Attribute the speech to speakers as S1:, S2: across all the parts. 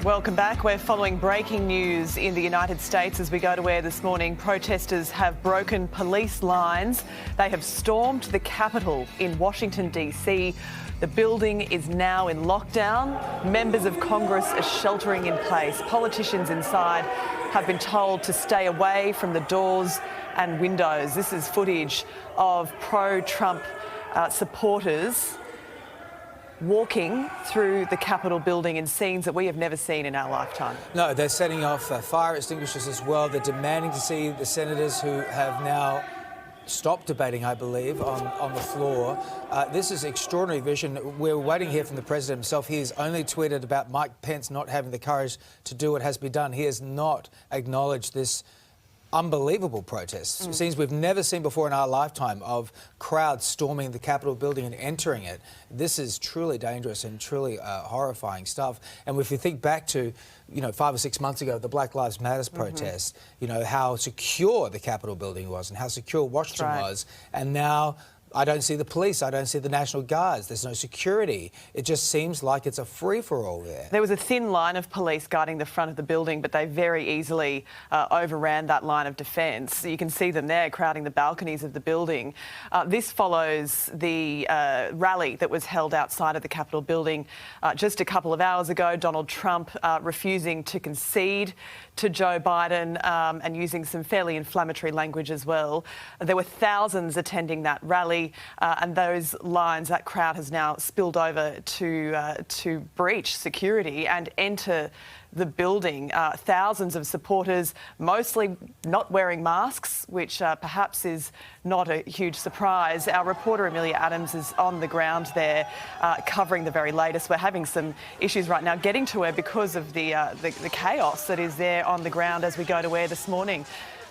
S1: Welcome back. We're following breaking news in the United States as we go to air this morning. Protesters have broken police lines. They have stormed the Capitol in Washington, D.C. The building is now in lockdown. Members of Congress are sheltering in place. Politicians inside have been told to stay away from the doors and windows. This is footage of pro-Trump supporters walking through the Capitol building in scenes that we have never seen in our lifetime.
S2: No, they're setting off fire extinguishers as well. They're demanding to see the senators who have now stopped debating, I believe, on the floor. This is extraordinary vision. We're waiting here from the president himself. He has only tweeted about Mike Pence not having the courage to do what has to be done. He has not acknowledged this unbelievable protests. Scenes we've never seen before in our lifetime of crowds storming the Capitol building and entering it. This is truly dangerous and truly horrifying stuff. And if you think back to, 5 or 6 months ago, the Black Lives Matter protests, how secure the Capitol building was and how secure Washington was. And now I don't see the police, I don't see the National Guards, there's no security. It just seems like it's a free-for-all there.
S1: There was a thin line of police guarding the front of the building, but they very easily overran that line of defence. You can see them there crowding the balconies of the building. This follows the rally that was held outside of the Capitol building just a couple of hours ago. Donald Trump refusing to concede to Joe Biden and using some fairly inflammatory language as well. There were thousands attending that rally. And those lines, that crowd has now spilled over to breach security and enter the building. Thousands of supporters, mostly not wearing masks, which perhaps is not a huge surprise. Our reporter Amelia Adams is on the ground there covering the very latest. We're having some issues right now getting to her because of the chaos that is there on the ground as we go to air this morning.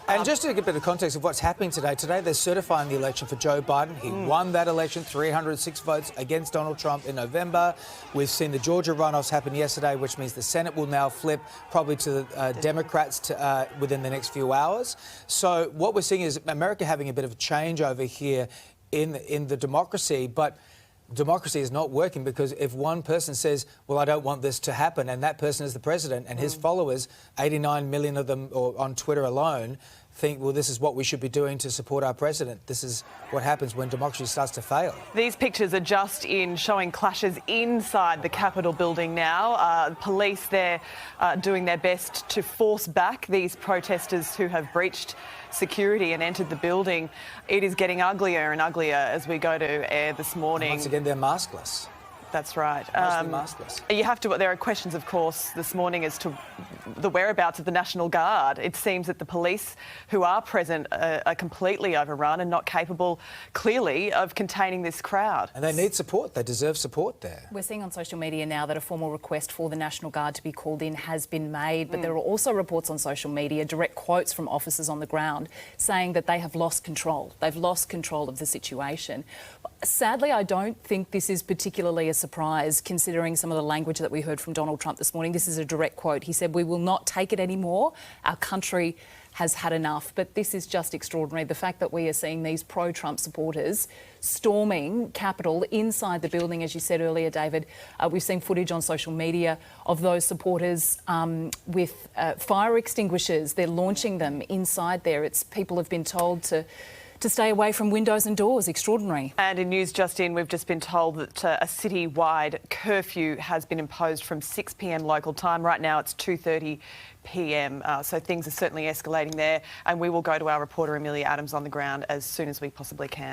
S2: And just to get a bit of context of what's happening today, they're certifying the election for Joe Biden. He won that election, 306 votes against Donald Trump in November. We've seen the Georgia runoffs happen yesterday, which means the Senate will now flip probably to the Democrats within the next few hours. So what we're seeing is America having a bit of a change over here in the democracy, but democracy is not working because if one person says, well, I don't want this to happen, and that person is the president, and his followers, 89 million of them or on Twitter alone, think, well, this is what we should be doing to support our president. This is what happens when democracy starts to fail.
S1: These pictures are just in showing clashes inside the Capitol building now. Police there doing their best to force back these protesters who have breached security and entered the building. It is getting uglier and uglier as we go to air this morning.
S2: And once again, they're maskless.
S1: That's right.
S2: Mostly maskless.
S1: There are questions, of course, this morning as to the whereabouts of the National Guard. It seems that the police who are present are completely overrun and not capable, clearly, of containing this crowd.
S2: And they need support. They deserve support there.
S3: We're seeing on social media now that a formal request for the National Guard to be called in has been made, but there are also reports on social media, direct quotes from officers on the ground, saying that they have lost control. They've lost control of the situation. Sadly, I don't think this is particularly a surprise, considering some of the language that we heard from Donald Trump this morning. This is a direct quote. He said, "We will not take it anymore. Our country has had enough." But this is just extraordinary. The fact that we are seeing these pro-Trump supporters storming Capitol inside the building, as you said earlier, David. We've seen footage on social media of those supporters with fire extinguishers. They're launching them inside there. People have been told to stay away from windows and doors. Extraordinary.
S1: And in news just in, we've just been told that a city-wide curfew has been imposed from 6 p.m. local time. Right now it's 2:30 p.m. So things are certainly escalating there. And we will go to our reporter Amelia Adams on the ground as soon as we possibly can.